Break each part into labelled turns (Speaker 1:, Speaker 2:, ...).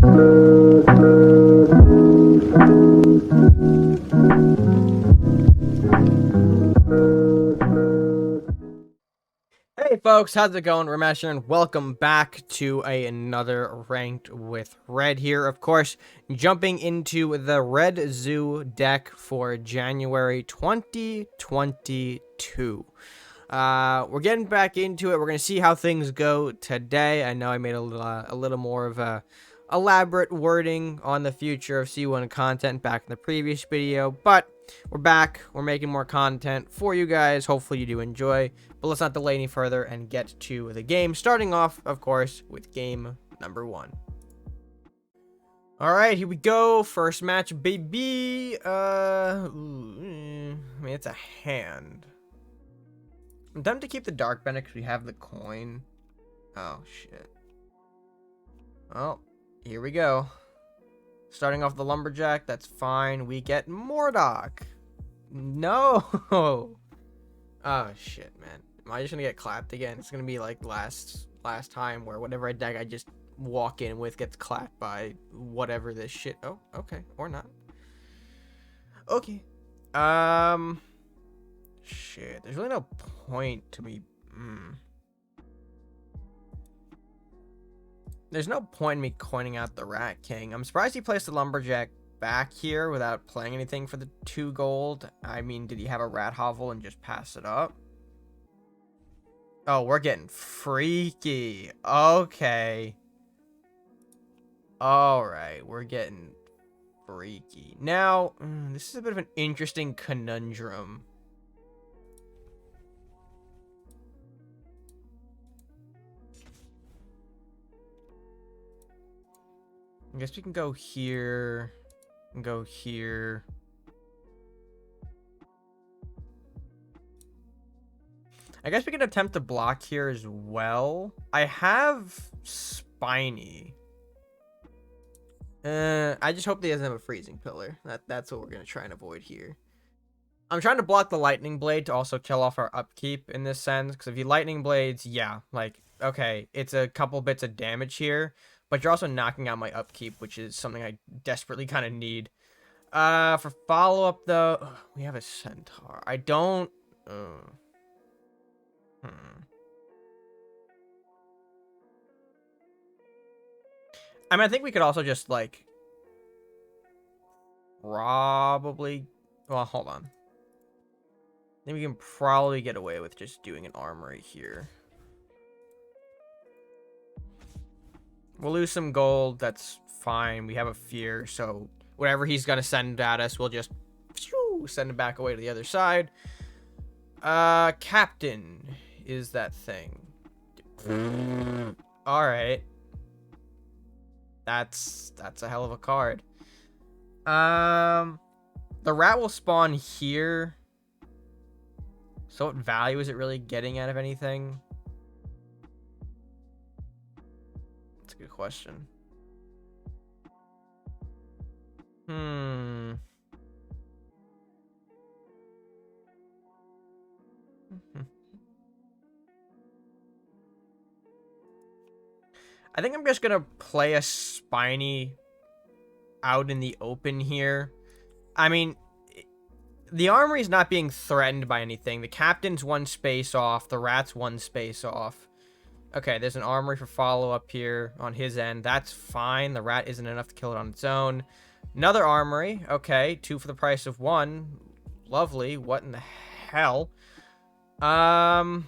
Speaker 1: Hey folks, how's it going? RedMaster, and welcome back to another Ranked with Red here. Of course, jumping into the Red Zoo deck for January 2022. We're getting back into it. We're going to see how things go today. I know I made a little more of a elaborate wording on the future of C1 content back in the previous video, but we're back. We're making more content for you guys. Hopefully you do enjoy. But let's not delay any further and get to the game. Starting off, of course, with game number 1. All right, here we go. First match, baby. I mean, it's a hand. I'm tempted to keep the Dark Bennett because we have the coin. Oh, shit. Well, here we go. Starting off the Lumberjack, that's fine. We get Mordok. No. Oh, shit, man. Am I just going to get clapped again? It's going to be like last time where whatever deck I just walk in with gets clapped by whatever this shit. Oh, okay. Or not. Okay. Shit. There's really no point to me. There's no point in me coining out the Rat King. I'm surprised he placed the Lumberjack back here without playing anything for the 2 gold. I mean, did he have a Rat Hovel and just pass it up? Oh, we're getting freaky. Okay. Alright, we're getting freaky. Now, this is a bit of an interesting conundrum. I guess we can go here and go here. I guess we can attempt to block here as well. I have Spiny. I just hope he doesn't have a Freezing Pillar. That's what we're going to try and avoid here. I'm trying to block the Lightning Blade to also kill off our upkeep in this sense. Because if he Lightning Blades, yeah, like, okay, it's a couple bits of damage here. But you're also knocking out my upkeep, which is something I desperately kind of need. For follow-up, though, we have a Centaur. I don't... I mean, I think we could also just, like... Probably... Well, hold on. I think we can probably get away with just doing an Armory here. We'll lose some gold. That's fine. We have a fear, so whatever he's going to send at us, we'll just send it back away to the other side. Captain is that thing. All right. That's a hell of a card. The rat will spawn here. So what value is it really getting out of anything? Good question. I think I'm just gonna play a Spiny out in the open here. I mean, the Armory is not being threatened by anything. The Captain's 1 space off. The Rat's 1 space off. Okay, there's an Armory for follow-up here on his end. That's fine. The Rat isn't enough to kill it on its own. Another Armory. Okay, 2 for the price of 1. Lovely. What in the hell? I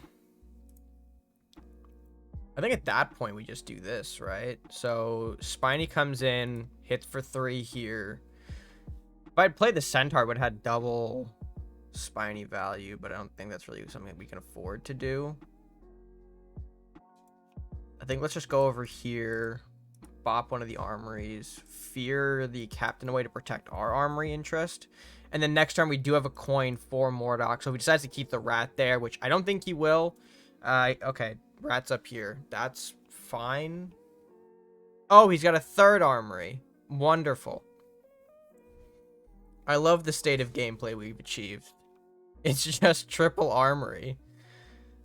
Speaker 1: think at that point we just do this, right? So Spiny comes in, hits for 3 here. If I'd played the Centaur, I would have had double Spiny value, but I don't think that's really something that we can afford to do. I think let's just go over here, bop one of the Armories, fear the Captain away to protect our Armory interest. And then next turn we do have a coin for Mordok, so if he decides to keep the Rat there, which I don't think he will. Okay, Rat's up here. That's fine. Oh, he's got a 3rd Armory. Wonderful. I love the state of gameplay we've achieved. It's just triple Armory.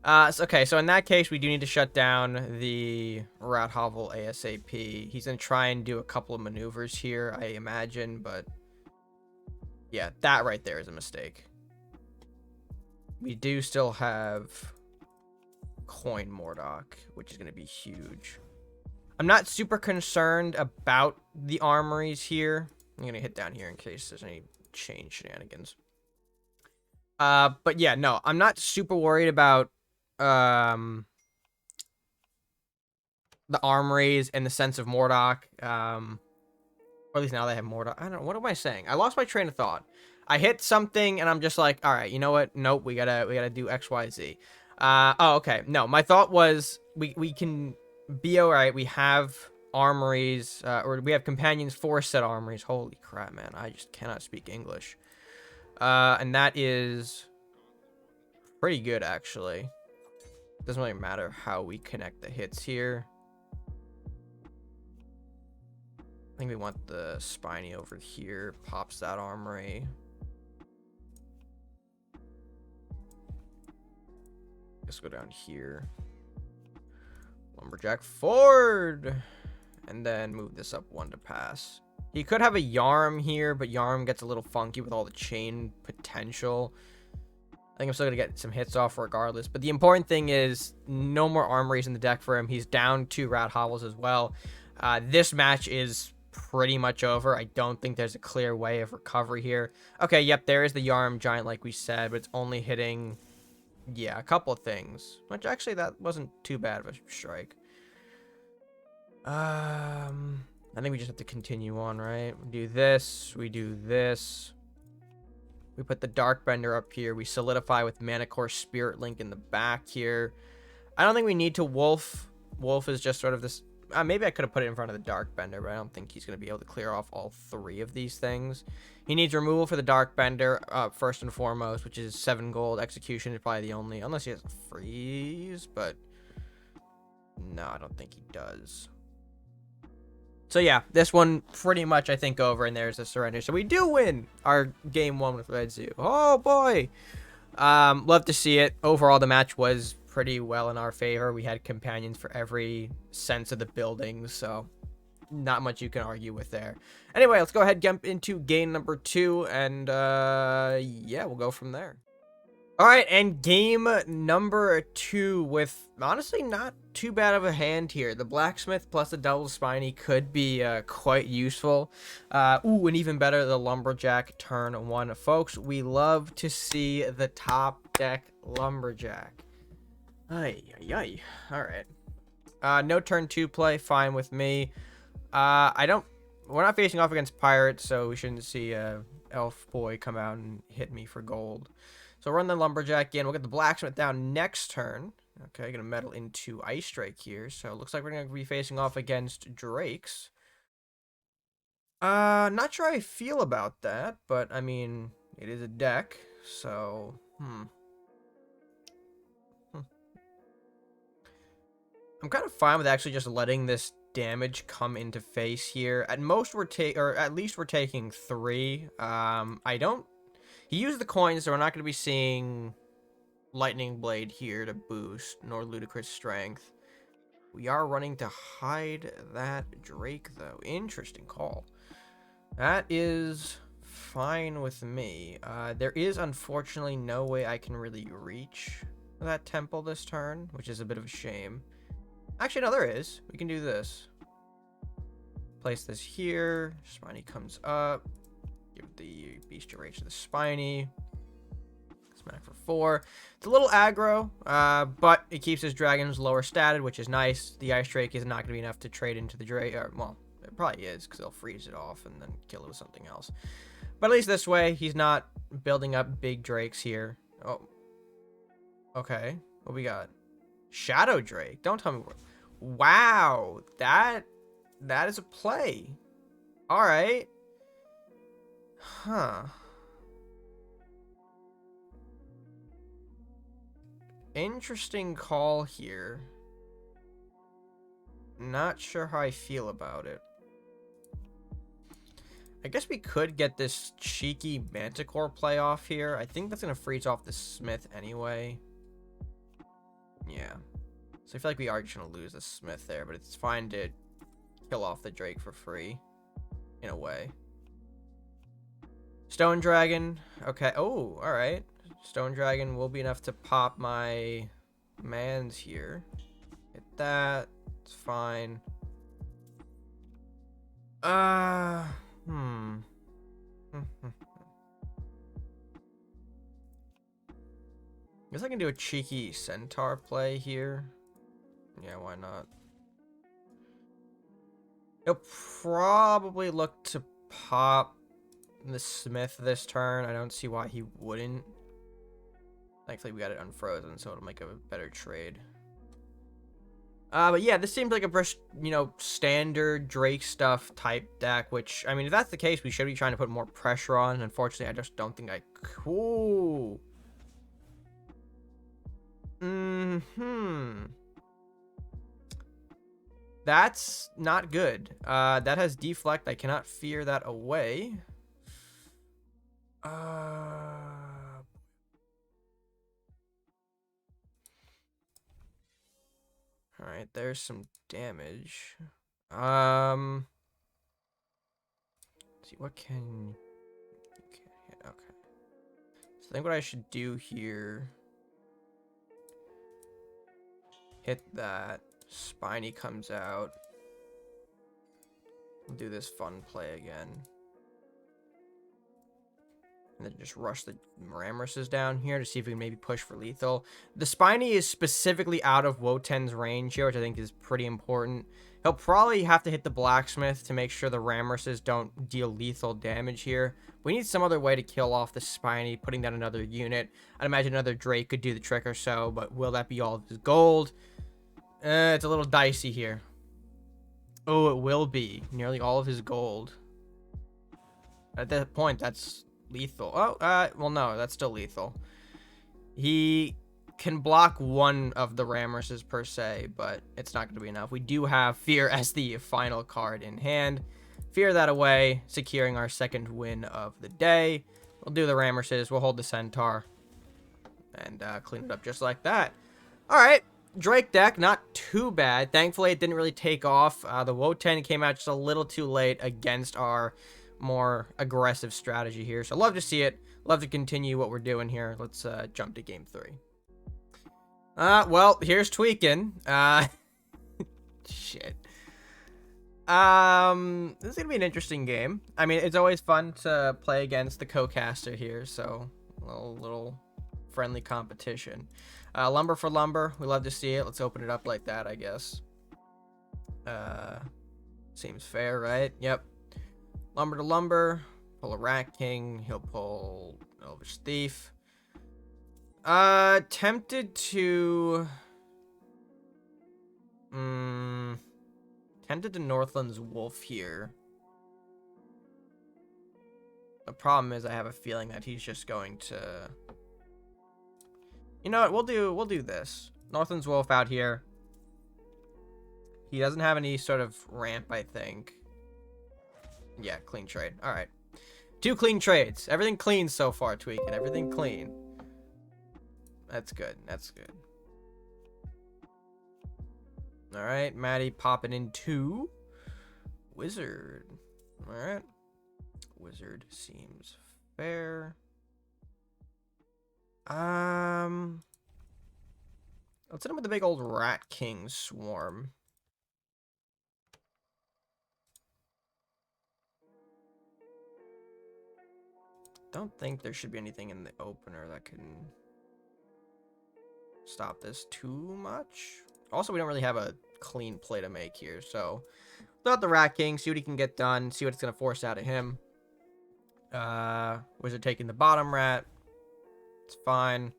Speaker 1: Okay, so in that case, we do need to shut down the Rat Hovel ASAP. He's going to try and do a couple of maneuvers here, I imagine, but yeah, that right there is a mistake. We do still have Coin Mordock, which is going to be huge. I'm not super concerned about the armories here. I'm going to hit down here in case there's any chain shenanigans. But yeah, no, I'm not super worried about the armories and the sense of Mordock. Or at least now they have Mordock. I don't know. What am I saying? I lost my train of thought. I hit something and I'm just like, all right, you know what? Nope, we gotta do X, Y, Z. Oh, okay. No, my thought was we can be all right. We have armories, or we have companions for said armories. Holy crap, man! I just cannot speak English. And that is pretty good actually. Doesn't really matter how we connect the hits here. I think we want the Spiny over here. Pops that armory. Let's go down here. Lumberjack forward. And then move this up one to pass. He could have a Yarm here, but Yarm gets a little funky with all the chain potential. I think I'm still going to get some hits off regardless. But the important thing is no more armories in the deck for him. He's down 2 Rat Hovels as well. This match is pretty much over. I don't think there's a clear way of recovery here. Okay, yep, there is the Yarm Giant like we said, but it's only hitting, yeah, a couple of things. Which actually that wasn't too bad of a strike. I think we just have to continue on, right? We do this, we do this. We put the Dark Bender up here. We solidify with Manicore Spirit Link in the back here. I don't think we need to Wolf. Wolf is just sort of this... maybe I could have put it in front of the Dark Bender, but I don't think he's going to be able to clear off all 3 of these things. He needs removal for the Dark Bender, first and foremost, which is 7 gold. Execution is probably the only... Unless he has a freeze, but... No, I don't think he does. So yeah, this one pretty much I think over, and there's a surrender. So we do win our game 1 with Red Zoo. Oh boy. Love to see it. Overall, the match was pretty well in our favor. We had companions for every sense of the buildings, so not much you can argue with there. Anyway, let's go ahead and jump into game number 2, and yeah, we'll go from there. All right, and game number 2 with honestly not too bad of a hand here. The Blacksmith plus the Double Spiny could be quite useful. Ooh, and even better, the Lumberjack turn 1. Folks, we love to see the top deck Lumberjack. Ay, ay, ay. All right. No turn 2 play, fine with me. We're not facing off against Pirates, so we shouldn't see Elf Boy come out and hit me for gold. So run the Lumberjack in. We'll get the Blacksmith down next turn. Okay, gonna metal into Ice Drake here. So it looks like we're gonna be facing off against Drakes. Not sure how I feel about that, but I mean, it is a deck, so I'm kind of fine with actually just letting this damage come into face here. At most we're at least we're taking 3. He used the coins, so we're not going to be seeing Lightning Blade here to boost, nor Ludicrous Strength. We are running to hide that Drake, though. Interesting call. That is fine with me. There is, unfortunately, no way I can really reach that temple this turn, which is a bit of a shame. Actually, no, there is. We can do this. Place this here. Spiny comes up. Give the Bestial Rage to the Spiny. Smack for 4. It's a little aggro, but it keeps his dragons lower statted, which is nice. The Ice Drake is not going to be enough to trade into the Drake. Well, it probably is, because they'll freeze it off and then kill it with something else. But at least this way, he's not building up big Drakes here. Oh. Okay. What we got? Shadow Drake. Don't tell me what. Wow. That is a play. All right. Huh. Interesting call here. Not sure how I feel about it. I guess we could get this cheeky Manticore play off here. I think that's going to freeze off the Smith anyway. Yeah. So I feel like we are just going to lose the Smith there, but it's fine to kill off the Drake for free, in a way. Stone Dragon. Okay. Oh, alright. Stone Dragon will be enough to pop my mans here. Hit that. It's fine. Hmm. Guess I can do a cheeky centaur play here. Yeah, why not? He'll probably look to pop the Smith this turn. I don't see why he wouldn't. Thankfully, we got it unfrozen, so it'll make a better trade. But yeah, this seems like a standard Drake stuff type deck, which, I mean, if that's the case, we should be trying to put more pressure on. Unfortunately, I just don't think I could. That's not good. That has deflect. I cannot fear that away. Alright, there's some damage. Let's see, what can you can't hit? Okay. So I think what I should do here, hit that. Spiny comes out. Do this fun play again. And then just rush the Ramorses down here to see if we can maybe push for lethal. The Spiny is specifically out of Wotan's range here, which I think is pretty important. He'll probably have to hit the Blacksmith to make sure the Ramorses don't deal lethal damage here. We need some other way to kill off the Spiny, putting down another unit. I'd imagine another Drake could do the trick or so, but will that be all of his gold? It's a little dicey here. Oh, it will be. Nearly all of his gold. At that point, that's lethal. Oh, well, no, that's still lethal. He can block one of the Ramorses per se, but it's not going to be enough. We do have Fear as the final card in hand. Fear that away, securing our second win of the day. We'll do the Ramorses. We'll hold the Centaur and clean it up just like that. All right. Drake deck, not too bad. Thankfully, it didn't really take off. The Wotan came out just a little too late against our more aggressive strategy here. So love to see it. Love to continue what we're doing here. Let's jump to game 3. Well, here's tweaking. Shit. This is gonna be an interesting game. I mean, it's always fun to play against the co-caster here, so a little friendly competition. Lumber for lumber. We love to see it. Let's open it up like that, I guess. Seems fair, right? Yep. Lumber to lumber. Pull a Rat King. He'll pull Elvish Thief. Tempted to Northland's Wolf here. The problem is I have a feeling that he's just going to... You know what? We'll do this. Northland's Wolf out here. He doesn't have any sort of ramp, I think. Yeah, clean trade. All right. 2 clean trades. Everything clean so far, Tweaking. Everything clean. That's good. That's good. All right, Maddie popping into Wizard. All right. Wizard seems fair. Let's hit him with the big old Rat King Swarm. Don't think there should be anything in the opener that can stop this too much. Also, we don't really have a clean play to make here, so throw out the Rat King, see what he can get done, see what it's going to force out of him. Wizard taking the bottom rat. It's fine.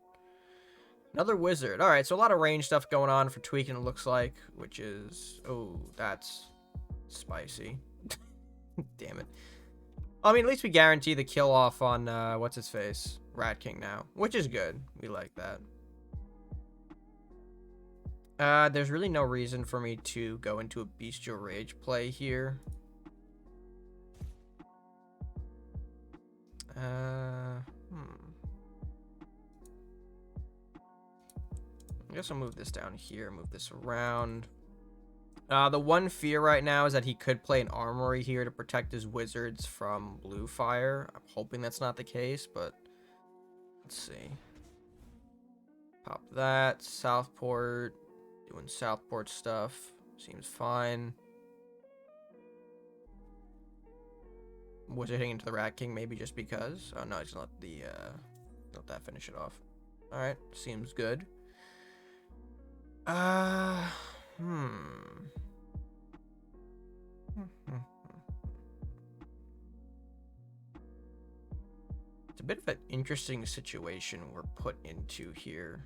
Speaker 1: Another wizard. All right, so a lot of range stuff going on for Tweaking, it looks like, which is... Oh, that's spicy. Damn it. I mean, at least we guarantee the kill off on, what's his face? Rat King now, which is good. We like that. There's really no reason for me to go into a Bestial Rage play here. I guess I'll move this down here, move this around. The one fear right now is that he could play an armory here to protect his wizards from blue fire. I'm hoping that's not the case, but let's see. Pop that. Southport. Doing Southport stuff. Seems fine. Wizard hitting into the Rat King maybe just because. Oh no, he's gonna let that finish it off. Alright, seems good. It's a bit of an interesting situation we're put into here.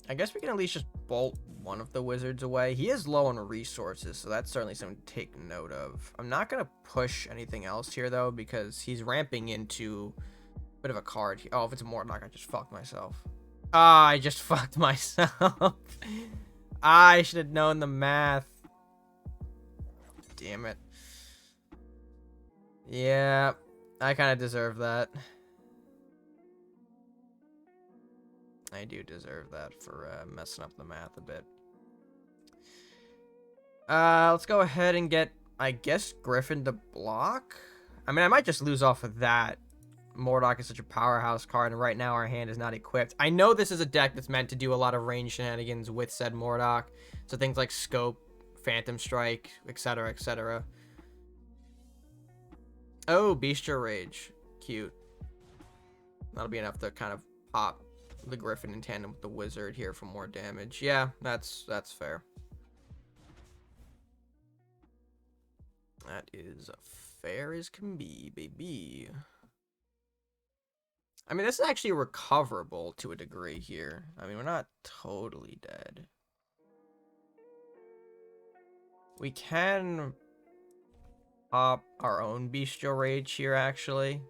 Speaker 1: I guess we can at least just bolt one of the wizards away. He is low on resources, so that's certainly something to take note of. I'm not going to push anything else here, though, because he's ramping into a bit of a card. Oh, if it's a Morlock, I just fucked myself. Ah, I just fucked myself. I should have known the math. Damn it. Yeah, I kind of deserve that. I do deserve that for messing up the math a bit. Let's go ahead and get, I guess, Griffin to block. I mean, I might just lose off of that. Mordok is such a powerhouse card, and right now our hand is not equipped. I know this is a deck that's meant to do a lot of range shenanigans with said Mordok. So things like Scope, Phantom Strike, etc., etc. Oh, Bestial Rage. Cute. That'll be enough to kind of pop the Griffin in tandem with the Wizard here for more damage. Yeah, that's fair. That is fair as can be, baby. I mean, this is actually recoverable to a degree here. I mean, we're not totally dead. We can pop our own Bestial Rage here, actually.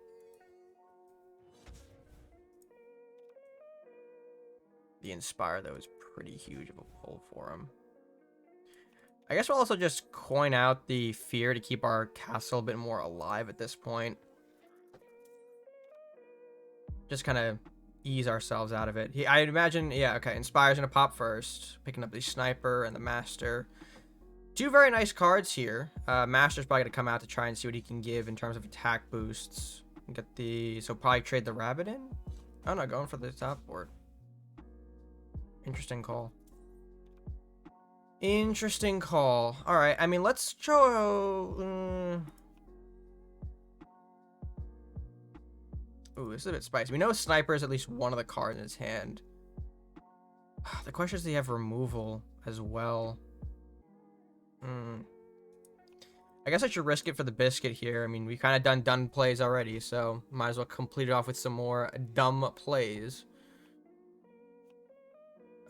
Speaker 1: The Inspire, though, is pretty huge of a pull for him. I guess we'll also just coin out the Fear to keep our castle a bit more alive at this point. Just kind of ease ourselves out of it. I imagine, yeah, okay, Inspire's going to pop first. Picking up the Sniper and the Master. Two very nice cards here. Master's probably going to come out to try and see what he can give in terms of attack boosts. Get the... So probably trade the Rabbit in? Oh, no, going for the top board. Interesting call. Interesting call. All right, I mean, let's show... Ooh, this is a bit spicy. We know Sniper is at least one of the cards in his hand. The question is, does he have removal as well? I guess I should risk it for the biscuit here. I mean, we've kind of done plays already, so might as well complete it off with some more dumb plays.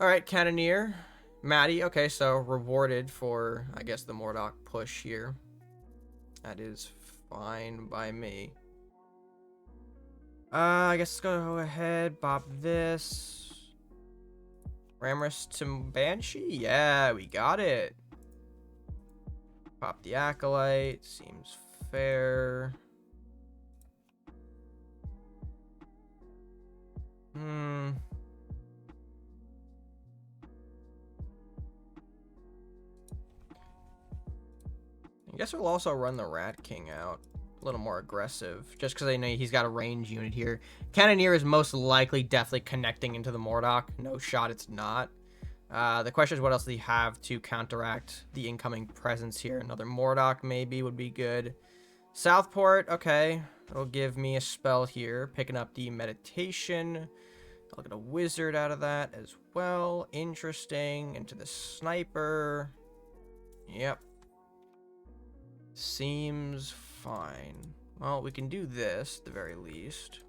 Speaker 1: All right, Cannoneer. Maddie, okay, so rewarded for, I guess, the Mordok push here. That is fine by me. I guess let's go ahead, bop this. Ramrus to Banshee? Yeah, we got it. Pop the Acolyte. Seems fair. I guess we'll also run the Rat King out. A little more aggressive. Just because I know he's got a range unit here. Cannoneer is most likely definitely connecting into the Mordok. No shot it's not. The question is, what else do you have to counteract the incoming presence here? Another Mordok maybe would be good. Southport, okay. It'll give me a spell here. Picking up the Meditation. I'll get a Wizard out of that as well. Interesting. Into the Sniper. Yep. Seems fine. Well, we can do this, at the very least.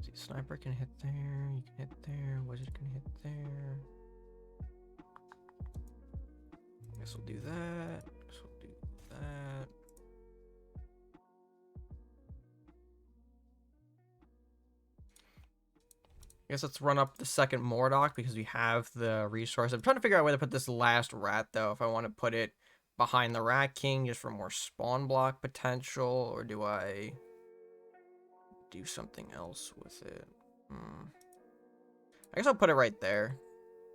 Speaker 1: See, Sniper can hit there, you can hit there, Wizard can hit there. Guess we'll do that. Guess we'll do that. I guess let's run up the second Mordok because we have the resource. I'm trying to figure out where to put this last rat, though, if I want to put it behind the Rat King just for more spawn block potential, or do I do something else with it? I guess I'll put it right there.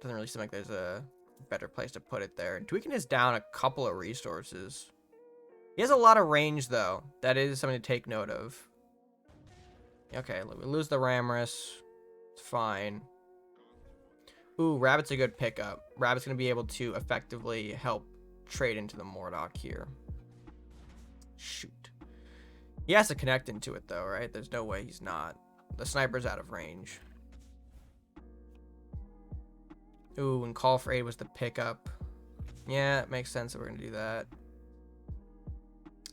Speaker 1: Doesn't really seem like there's a better place to put it there. Tweaking is down a couple of resources. He has a lot of range, though. That is something to take note of. Okay, we lose the Ramrus. It's fine. Ooh, Rabbit's a good pickup. Rabbit's going to be able to effectively help trade into the Mordock here. Shoot. He has to connect into it, though, right? There's no way he's not. The sniper's out of range. Ooh, and Call for Aid was the pickup. Yeah, it makes sense that we're going to do that.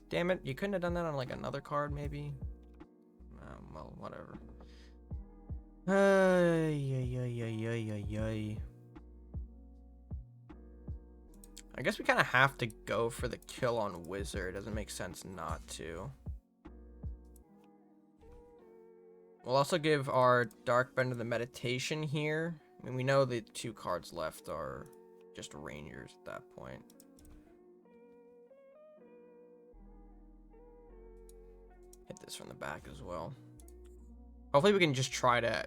Speaker 1: Damn it, you couldn't have done that on, like, another card, maybe? Well, whatever. I guess we kind of have to go for the kill on Wizard. It doesn't make sense not to. We'll also give our Darkbender the Meditation here. I mean, we know the 2 cards left are just Rangers at that point. Hit this from the back as well. Hopefully we can just try to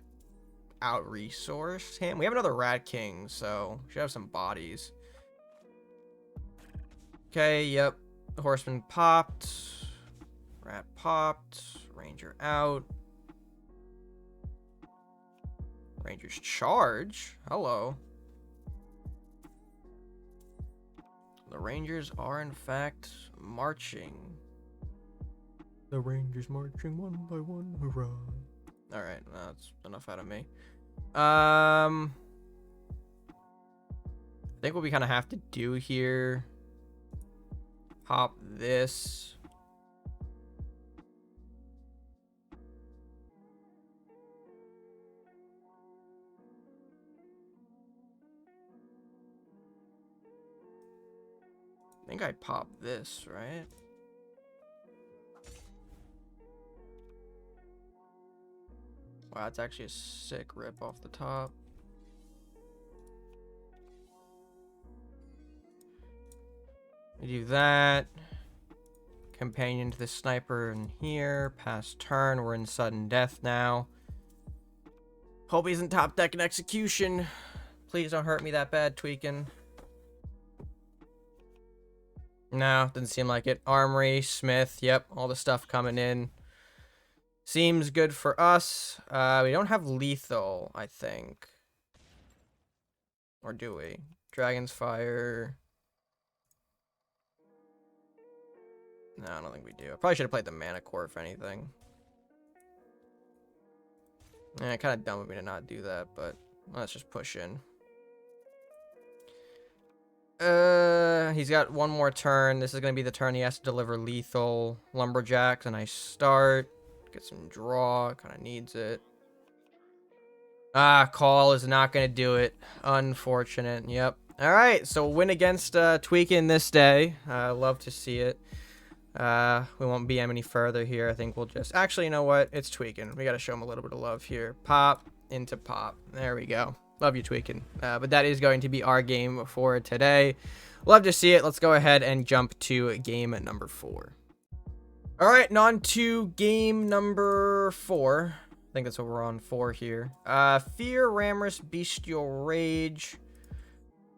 Speaker 1: out-resource him. We have another Rat King, so we should have some bodies. Okay, yep. The Horseman popped. Rat popped. Ranger out. Rangers charge. Hello. The Rangers are, in fact, marching. The Rangers marching one by one. Hurrah. Alright, that's enough out of me. I think what we kind of have to do here... Pop this. I think I popped this, right? Wow, it's actually a sick rip off the top. We do that. Companion to the sniper in here. Pass turn. We're in sudden death now. Hope he's in top deck and execution. Please don't hurt me that bad, Tweakin'. No, doesn't seem like it. Armory, Smith, yep, all the stuff coming in. Seems good for us. We don't have lethal, I think. Or do we? Dragon's Fire. No, I don't think we do. I probably should have played the Mana Core, if anything. Yeah, kind of dumb of me to not do that, but let's just push in. He's got one more turn. This is going to be the turn he has to deliver lethal. Lumberjacks, a nice start. Get some draw. Kind of needs it. Ah, Call is not going to do it. Unfortunate. Yep. All right, so win against Tweakin' this day. Love to see it. We won't BM any further here. I think we'll just... Actually, you know what? It's Tweakin'. We got to show him a little bit of love here. Pop into pop. There we go. Love you, Tweakin'. But that is going to be our game for today. Love to see it. Let's go ahead and jump to game number 4. All right, and on to game number 4. I think that's what we're on for here. Fear, Ramrus, Bestial Rage.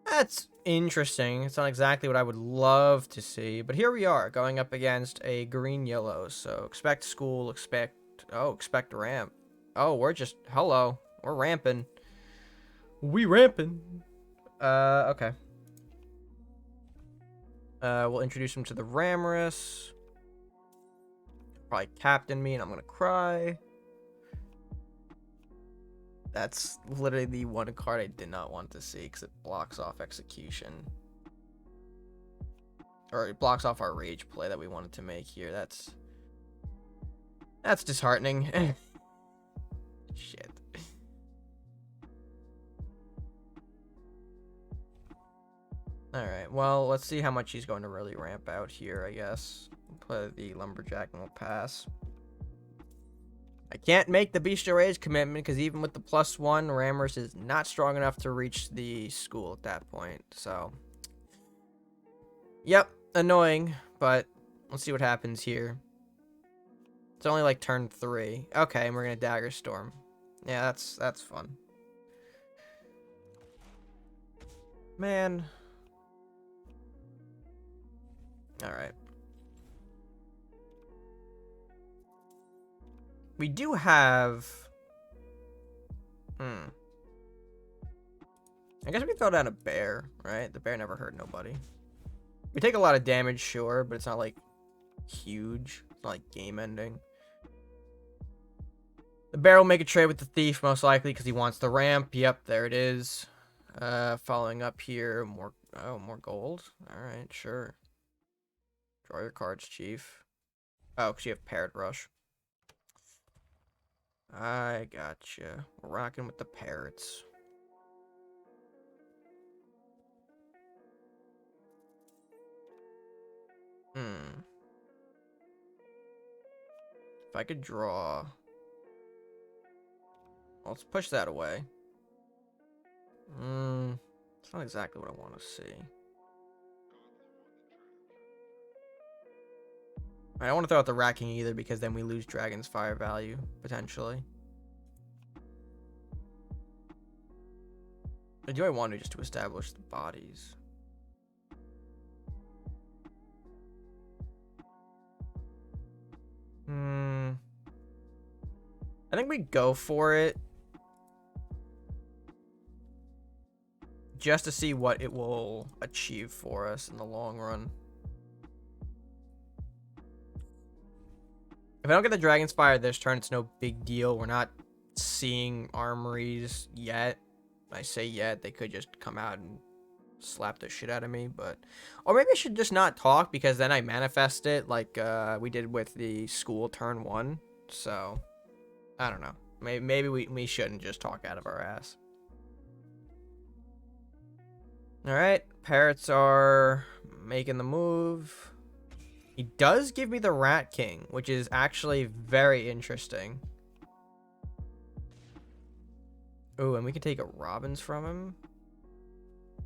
Speaker 1: That's interesting. It's not exactly what I would love to see, but here we are going up against a green-yellow. So expect school, expect ramp. Oh, we're just, hello. We're ramping. We ramping. Okay. We'll introduce him to the Ramrus. Probably captain me, and I'm gonna cry. That's literally the one card I did not want to see because it blocks off execution. Or it blocks off our rage play that we wanted to make here. That's disheartening. Shit. Alright, well, let's see how much he's going to really ramp out here, I guess. Play the Lumberjack and we'll pass. I can't make the Bestial Rage commitment because even with the +1, Ramrus is not strong enough to reach the school at that point. So, Yep, annoying, but let's see what happens here. It's only like turn 3. Okay, and we're gonna Dagger Storm. Yeah, that's fun. Man. Alright. We do have... I guess we can throw down a bear, right? The bear never hurt nobody. We take a lot of damage, sure, but it's not like huge. It's not like game ending. The bear will make a trade with the thief, most likely, because he wants the ramp. Yep, there it is. Following up here, more gold. Alright, sure. Draw your cards, chief. Oh, because you have Parrot Rush. I gotcha. We're rocking with the parrots. If I could draw... Let's push that away. It's not exactly what I want to see. I don't want to throw out the racking either, because then we lose Dragon's Fire value, potentially. Or do I want to just to establish the bodies? I think we go for it. Just to see what it will achieve for us in the long run. If I don't get the Dragon's Fire this turn, it's no big deal. We're not seeing armories yet. When I say yet, they could just come out and slap the shit out of me, but... Or maybe I should just not talk, because then I manifest it like we did with the school turn 1. So, I don't know. Maybe we shouldn't just talk out of our ass. Alright, parrots are making the move. He does give me the Rat King, which is actually very interesting. Ooh, and we can take a Robins from him.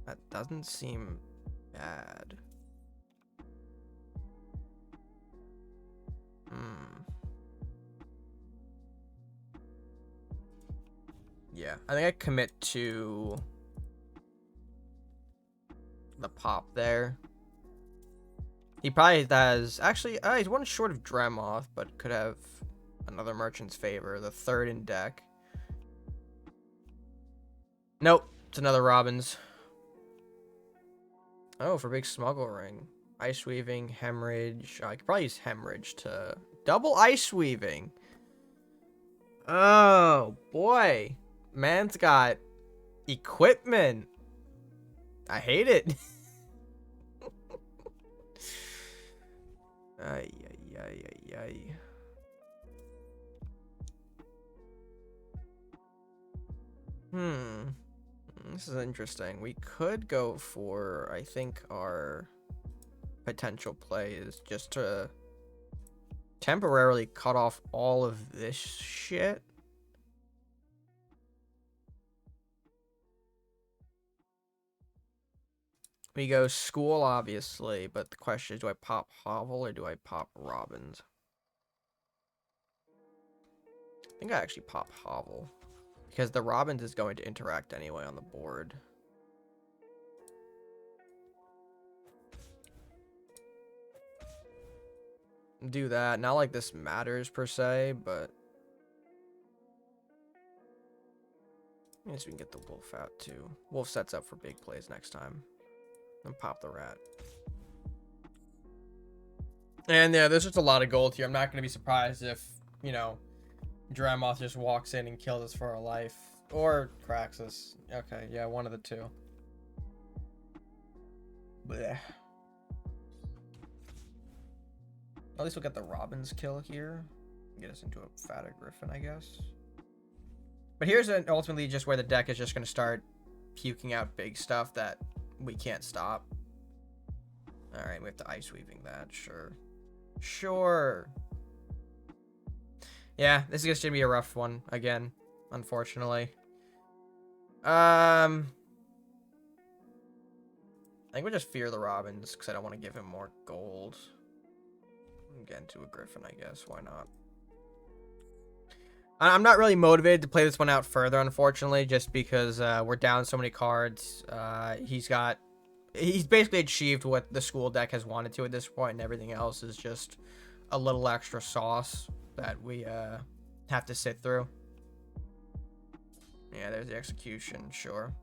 Speaker 1: That doesn't seem bad. Yeah, I think I commit to the pop there. He probably has... Actually, he's one short of Dremoth, but could have another Merchant's Favor. The 3rd in deck. Nope, it's another Robins. Oh, for big Smuggle Ring. Ice Weaving, Hemorrhage. I could probably use Hemorrhage to... Double Ice Weaving. Oh, boy. Man's got equipment. I hate it. Ay, ay, ay, ay, ay. This is interesting. We could go for, I think, our potential play is just to temporarily cut off all of this shit. We go school, obviously, but the question is, do I pop Hovel or do I pop Robins? I think I actually pop Hovel, because the Robins is going to interact anyway on the board. Do that. Not like this matters per se, but I guess we can get the Wolf out too. Wolf sets up for big plays next time. And pop the Rat. And yeah, there's just a lot of gold here. I'm not going to be surprised if, you know, Dremoth just walks in and kills us for our life. Or cracks us. Okay, yeah, one of the two. Blech. At least we'll get the Robins kill here. Get us into a fatter Griffin, I guess. But here's ultimately just where the deck is just going to start puking out big stuff that we can't stop. Alright, we have to Ice Weaving that, sure. Sure. Yeah, this is just gonna be a rough one again, unfortunately. I think we'll just fear the Robins, because I don't want to give him more gold. Get into a Griffin, I guess. Why not? I'm not really motivated to play this one out further, unfortunately, just because we're down so many cards. He's basically achieved what the school deck has wanted to at this point, and everything else is just a little extra sauce that we have to sit through. Yeah, there's the execution, sure.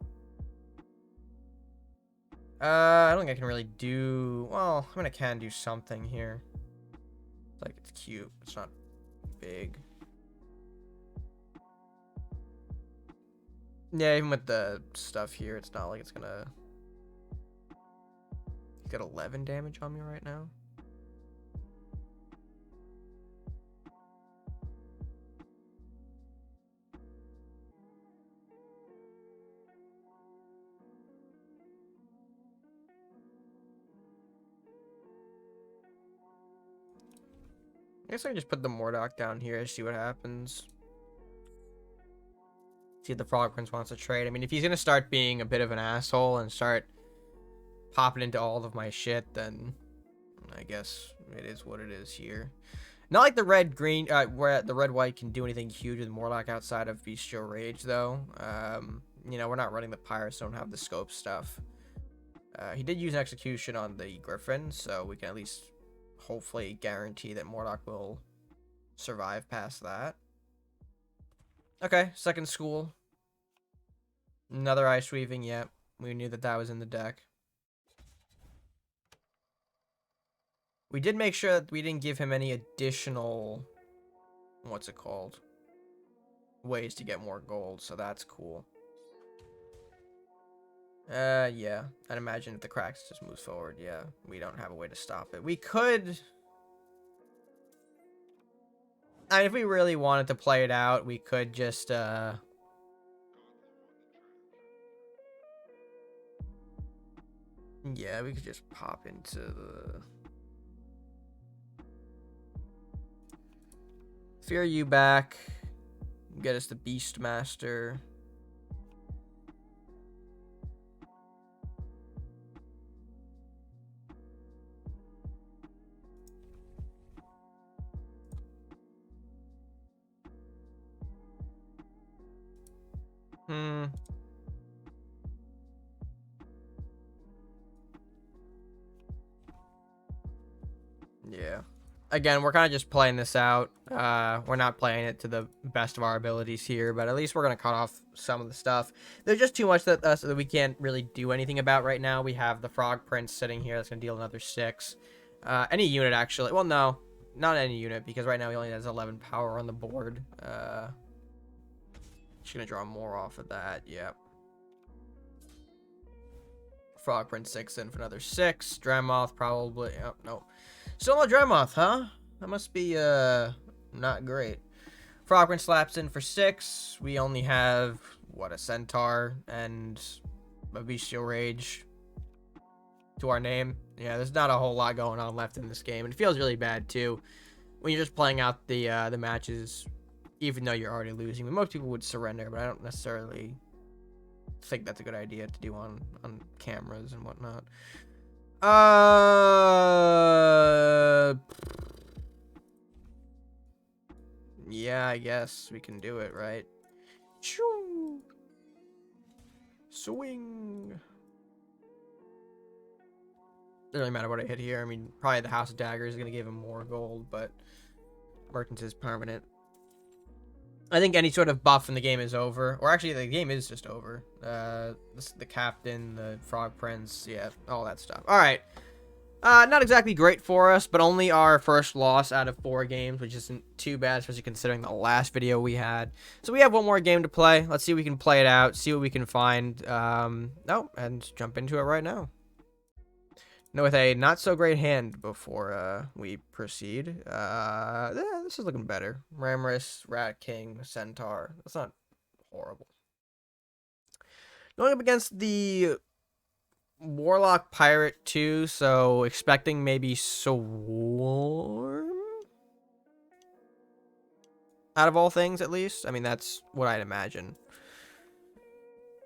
Speaker 1: I don't think I can really do... Well, I mean, I can do something here. It's like, it's cute. It's not big. Yeah, even with the stuff here, it's not like it's gonna... He's got 11 damage on me right now. I guess I can just put the Mordock down here and see what happens. See if the Frog Prince wants to trade. I mean, if he's gonna start being a bit of an asshole and start popping into all of my shit, then I guess it is what it is here. Not like the red-green, where the red-white can do anything huge with Morlock outside of Bestial Rage, though. You know, we're not running the Pirates, don't have the scope stuff. He did use Execution on the Griffin, so we can at least hopefully guarantee that Morlock will survive past that. Okay, second school. Another Ice Weaving, yep. We knew that that was in the deck. We did make sure that we didn't give him any additional... What's it called? Ways to get more gold, so that's cool. Yeah. I'd imagine if the Cracks just moves forward, yeah. We don't have a way to stop it. We could... I mean, if we really wanted to play it out, we could just, yeah, we could just pop into the... Fear you back. Get us the Beastmaster. Yeah. Again, we're kind of just playing this out. We're not playing it to the best of our abilities here, but at least we're going to cut off some of the stuff. There's just too much that we can't really do anything about right now. We have the Frog Prince sitting here that's going to deal another 6. Any unit, actually. Well, no. Not any unit, because right now he only has 11 power on the board. Just going to draw more off of that. Yep. Frog Prince 6 in for another 6. Dremoth probably. Oh, no. Still no Dremoth, huh? That must be, not great. Frog Prince slaps in for 6. We only have, what, a Centaur and a Bestial Rage to our name. Yeah, there's not a whole lot going on left in this game. And it feels really bad, too, when you're just playing out the matches, even though you're already losing. I mean, most people would surrender, but I don't necessarily think that's a good idea to do on cameras and whatnot. Yeah, I guess we can do it, right? Choo! Swing! Doesn't really matter what I hit here. I mean, probably the House of Daggers is going to give him more gold, but Merchants is permanent. I think any sort of buff in the game is over. Or actually, the game is just over. The Captain, the Frog Prince, yeah, all that stuff. Alright. Not exactly great for us, but only our first loss out of 4 games, which isn't too bad, especially considering the last video we had. So we have one more game to play. Let's see if we can play it out, see what we can find. And jump into it right now. With a not-so-great hand before we proceed. Yeah, this is looking better. Ramrus, Rat King, Centaur. That's not horrible. Going up against the Warlock Pirate 2, so expecting maybe Swarm? Out of all things, at least. I mean, that's what I'd imagine.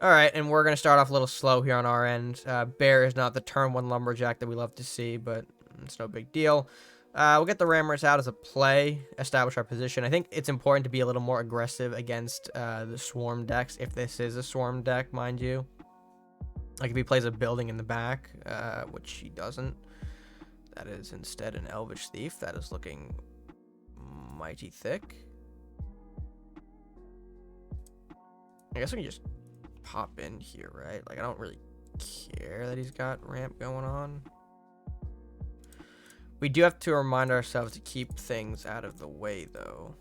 Speaker 1: All right, and we're going to start off a little slow here on our end. Bear is not the turn 1 lumberjack that we love to see, but it's no big deal. We'll get the rammers out as a play, establish our position. I think it's important to be a little more aggressive against the swarm decks, if this is a swarm deck, mind you. Like if he plays a building in the back, which he doesn't. That is instead an Elvish Thief. That is looking mighty thick. I guess we can just pop in here, right? Like, I don't really care that he's got ramp going on. We do have to remind ourselves to keep things out of the way, though.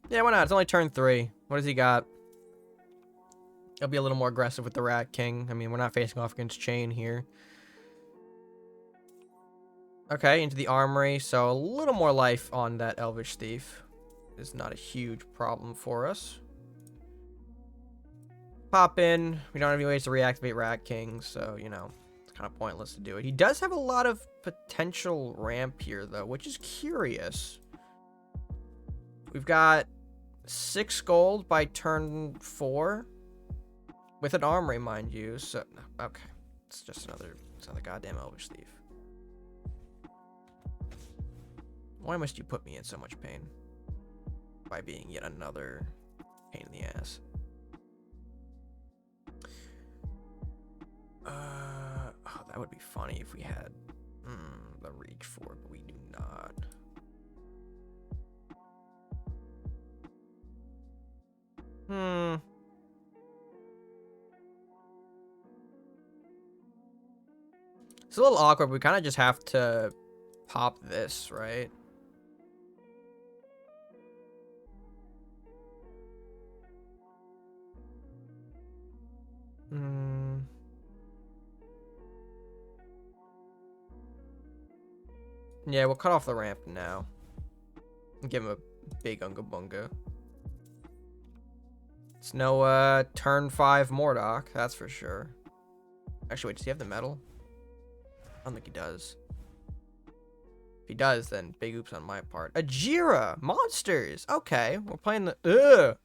Speaker 1: Yeah, why not? It's only turn 3. What does he got? He'll be a little more aggressive with the Rat King. I mean, we're not facing off against Chain here. Okay, into the armory. So a little more life on that Elvish Thief. Is not a huge problem for us. Pop in. We don't have any ways to reactivate Rat King, so, you know, it's kind of pointless to do it. He does have a lot of potential ramp here, though, which is curious. We've got 6 gold by turn 4. With an armory, mind you. So, okay. It's just another goddamn Elvish Thief. Why must you put me in so much pain? By being yet another pain in the ass. Oh, that would be funny if we had the reach for it, but we do not. It's a little awkward. We kind of just have to pop this, right? Yeah, we'll cut off the ramp now. Give him a big Unga Bunga. It's no turn 5 Mordock, that's for sure. Actually, wait, does he have the metal? I don't think he does. If he does, then big oops on my part. Ajira! Monsters! Okay, we're playing the... Ugh!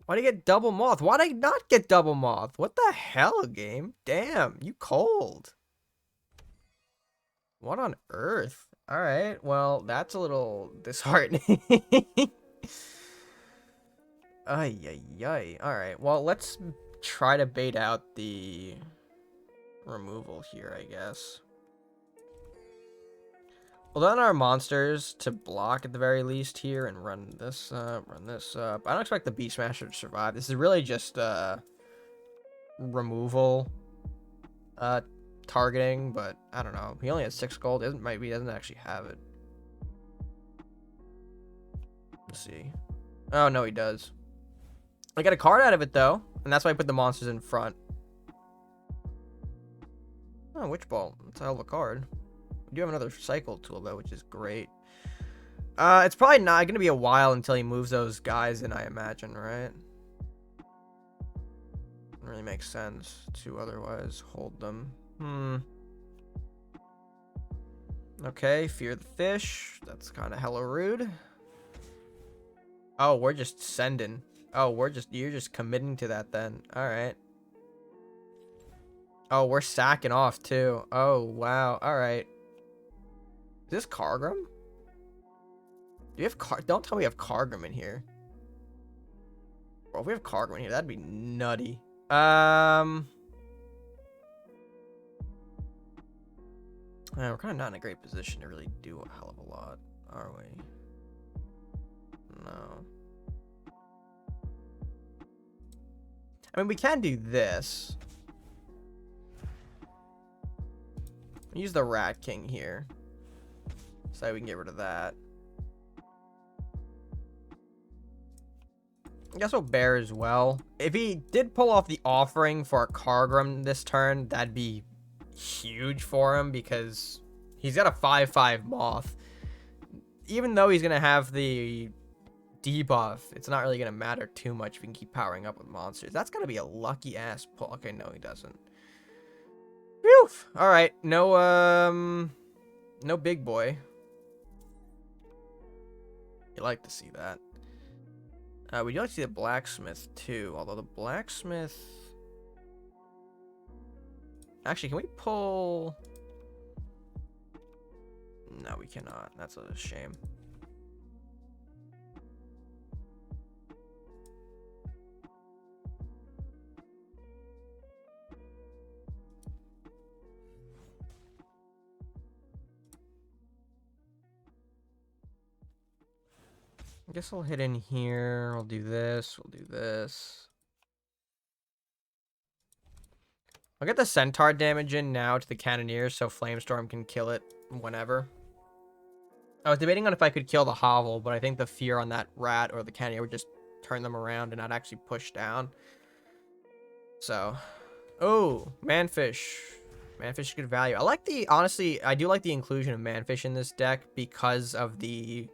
Speaker 1: Why'd I get double moth? Why'd I not get double moth? What the hell, game? Damn, you cold. What on earth? Alright, well, that's a little disheartening. Ay, ay, ay. Alright, well, let's try to bait out the removal here, I guess. We'll let our monsters to block at the very least here and run this up, run this up. I don't expect the Beast Smasher to survive. This is really just removal targeting, but I don't know. He only has 6 gold. Maybe he doesn't actually have it. Let's see. Oh, no, he does. I got a card out of it, though, and that's why I put the monsters in front. Oh, Witch Bolt. That's a hell of a card. We do have another cycle tool, though, which is great. It's probably not going to be a while until he moves those guys in, I imagine, right? Doesn't really make sense to otherwise hold them. Okay, Fear the Fish. That's kind of hella rude. Oh, we're just sending. Oh, you're just committing to that then. Alright. Oh, we're sacking off too. Oh, wow. Alright. Is this Kargrim? Do we have Don't tell me we have Kargrim in here. Bro, if we have Kargrim in here, that'd be nutty. We're kind of not in a great position to really do a hell of a lot, are we? No. I mean, we can do this. Use the Rat King here. So we can get rid of that. I guess we'll bear as well. If he did pull off the offering for a Kargrim this turn, that'd be huge for him because he's got a 5/5 moth. Even though he's going to have the debuff, it's not really going to matter too much if we can keep powering up with monsters. That's going to be a lucky ass pull. Okay, no, he doesn't. Phew! Alright, no No big boy. You like to see that. We do like to see the blacksmith too, although the blacksmith... Actually, can we pull... No, we cannot. That's a shame. I guess I'll hit in here. I'll do this. We'll do this. I'll get the centaur damage in now to the cannoneers so Flamestorm can kill it whenever. I was debating on if I could kill the hovel, but I think the fear on that rat or the cannoneer would just turn them around and not actually push down. So, oh, manfish. Manfish is good value. I like the, honestly, I do like the inclusion of manfish in this deck because of the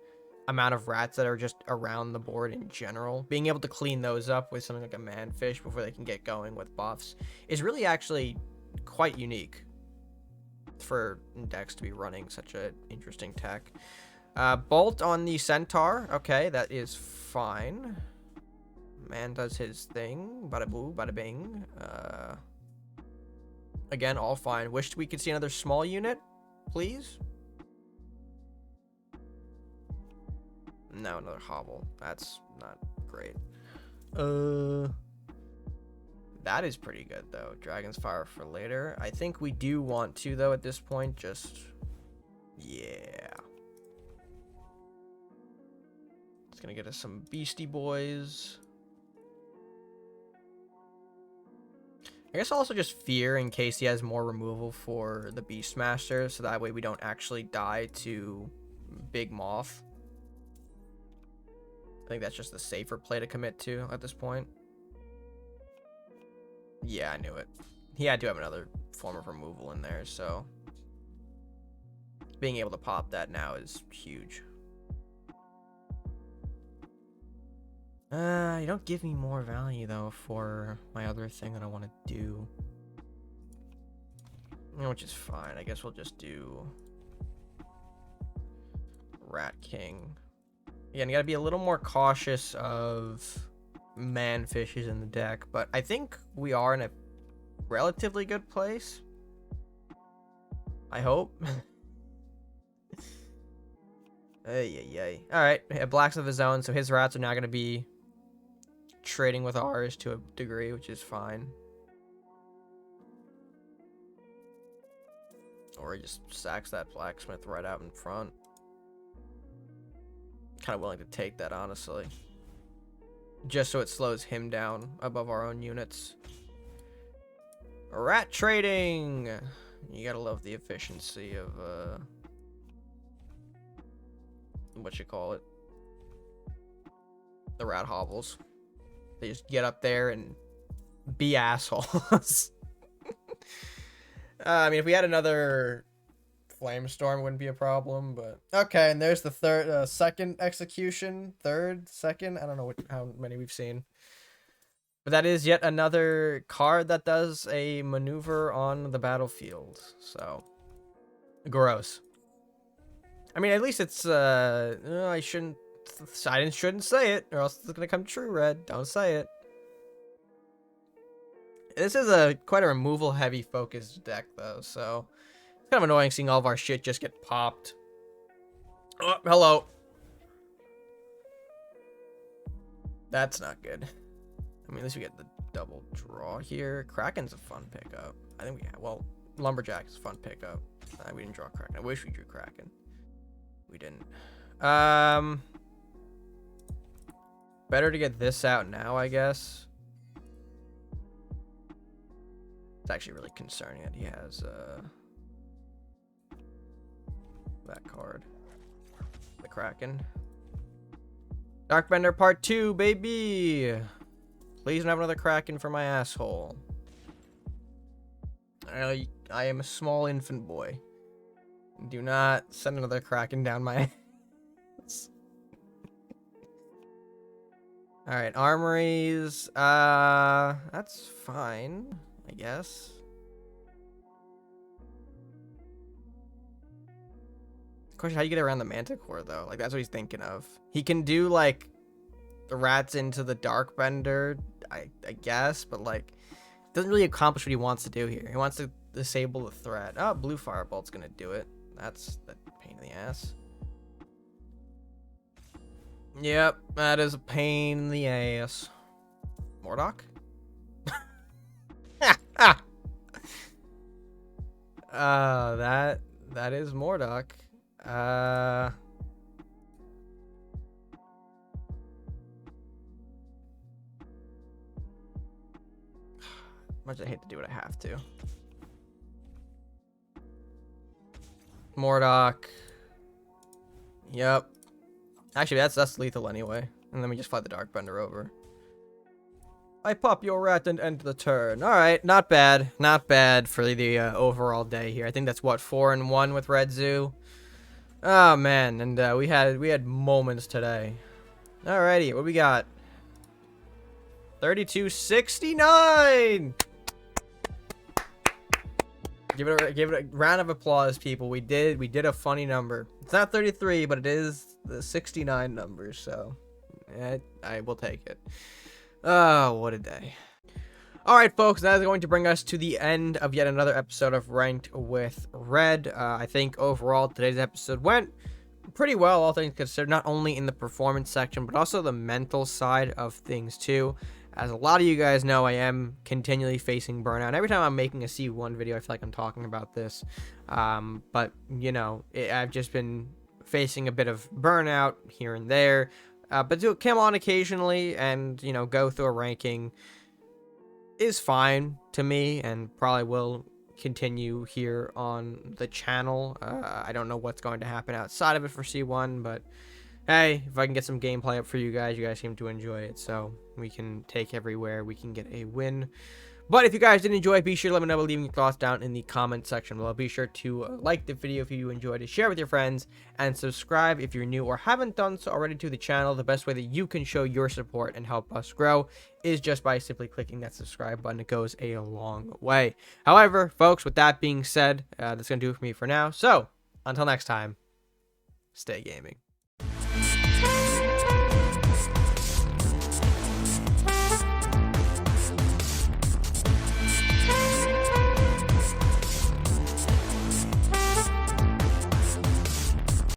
Speaker 1: amount of rats that are just around the board in general. Being able to clean those up with something like a manfish before they can get going with buffs is really actually quite unique for decks to be running such an interesting tech. Bolt on the centaur. Okay, that is fine. Man does his thing. Bada boo, bada bing. Again, all fine. Wished we could see another small unit, please. No, another hovel. That's not great. That is pretty good, though. Dragon's Fire for later. I think we do want to, though, at this point. Just... yeah. It's gonna get us some Beastie Boys. I guess also just fear in case he has more removal for the Beastmaster, so that way we don't actually die to Big Moth. I think that's just the safer play to commit to at this point. Yeah, I knew it. He had to have another form of removal in there, so being able to pop that now is huge. You don't give me more value, though, for my other thing that I want to do. Which is fine. I guess we'll just do Rat King. Again, you gotta be a little more cautious of manfishes in the deck, but I think we are in a relatively good place. I hope. Ay. Alright, Black's of his own, so his rats are now gonna be trading with ours to a degree, which is fine. Or he just sacks that blacksmith right out in front. Kind of willing to take that, honestly. Just so it slows him down above our own units. Rat trading! You gotta love the efficiency of, what you call it? The rat hovels. They just get up there and be assholes. I mean, if we had another Flamestorm, wouldn't be a problem, but... Okay, and there's the second execution. Second? I don't know how many we've seen. But that is yet another card that does a maneuver on the battlefield. So, gross. I mean, at least it's, I shouldn't say it, or else it's gonna come true, Red. Don't say it. This is quite a removal-heavy focused deck, though, so it's kind of annoying seeing all of our shit just get popped. Oh, hello. That's not good. I mean, at least we get the double draw here. Kraken's a fun pickup. I think we have, well, Lumberjack is a fun pickup. We didn't draw Kraken. I wish we drew Kraken. We didn't. Better to get this out now, I guess. It's actually really concerning that he has that card. The Kraken. Darkbender Part 2, baby! Please don't have another Kraken for my asshole. I am a small infant boy. Do not send another Kraken down my ass. Alright, armories. That's fine, I guess. Question, how do you get around the Manticore, though? Like, that's what he's thinking of. He can do, like, the rats into the Dark Bender, I guess, but, like, doesn't really accomplish what he wants to do here. He wants to disable the threat. Oh, blue Firebolt's gonna do it. That's a pain in the ass. Yep, that is a pain in the ass. Mordock? That is Mordock. Much I hate to do what I have to. Mordock. Yep. Actually, that's lethal anyway. And then we just fight the Dark Bender over. I pop your rat and end the turn. All right, not bad. Not bad for the overall day here. I think that's what, 4-1 with Red Zoo. Oh man, and we had moments today. Alrighty, what we got? 3269. Give it a round of applause, people. We did a funny number. It's not 33, but it is the 69 number. So, I will take it. Oh, what a day. Alright, folks, that is going to bring us to the end of yet another episode of Ranked with Red. I think overall today's episode went pretty well, all things considered, not only in the performance section, but also the mental side of things too. As a lot of you guys know, I am continually facing burnout. Every time I'm making a C1 video, I feel like I'm talking about this. But, you know, I've just been facing a bit of burnout here and there. But to come on occasionally and, you know, go through a ranking is fine to me, and probably will continue here on the channel. I don't know what's going to happen outside of it for C1, but hey, if I can get some gameplay up for you guys seem to enjoy it, so we can take everywhere we can get a win. But if you guys did enjoy, be sure to let me know by leaving your thoughts down in the comment section below. Be sure to like the video if you enjoyed it, share with your friends, and subscribe if you're new or haven't done so already to the channel. The best way that you can show your support and help us grow is just by simply clicking that subscribe button. It goes a long way. However, folks, with that being said, that's going to do it for me for now. So, until next time, stay gaming.